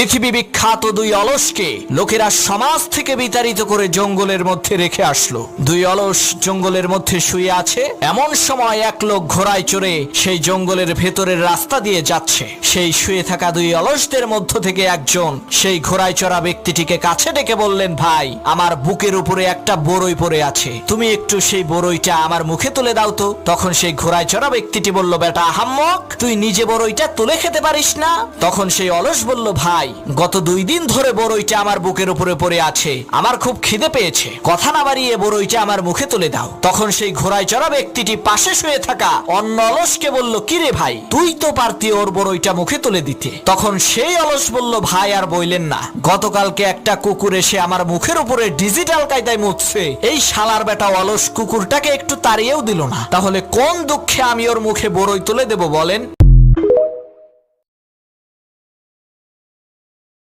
পৃথিবী বিখ্যাত দুই অলসকে লোকেরা সমাজ থেকে বিতাড়িত করে জঙ্গলের মধ্যে রেখে আসলো। দুই অলস জঙ্গলের মধ্যে শুয়ে আছে। এমন সময় এক লোক ঘোড়ায় চড়ে সেই জঙ্গলের ভেতরের রাস্তা দিয়ে যাচ্ছে। সেই শুয়ে থাকা দুই অলসদের মধ্য থেকে একজন সেই ঘোড়ায় চড়া ব্যক্তিটিকে কাছে ডেকে বললেন, ভাই, আমার বুকের উপরে একটা বড়ই পড়ে আছে, তুমি একটু সেই বড়ইটা আমার মুখে তুলে দাও তো। তখন সেই ঘোড়ায় চড়া ব্যক্তিটি বলল, বেটা আহাম্মক, তুই নিজে বড়ইটা তুলে খেতে পারিস না? তখন সেই অলস বলল, ভাই, গত 2 দিন ধরে বড়ইটা আমার বুকের উপরে পড়ে আছে, আমার খুব খিদে পেয়েছে, কথা না বাড়িয়ে বড়ইটা আমার মুখে তুলে দাও। তখন সেই ঘোড়ায় চড়া ব্যক্তিটি পাশে শুয়ে থাকা অন্য অলসকে বলল, কিরে ভাই, তুই তো পারতি ওর বড়ইটা মুখে তুলে দিতে। তখন সেই অলস বলল, ভাই আর বইলেন না, গতকালকে একটা কুকুর এসে আমার মুখের উপরে ডিজিটাল কায়দায় মুছছে, এই শালার বেটা অলস কুকুরটাকে একটু তাড়িয়েও দিল না, তাহলে কোন দুঃখে আমি ওর মুখে বড়ই তুলে দেব বলেন।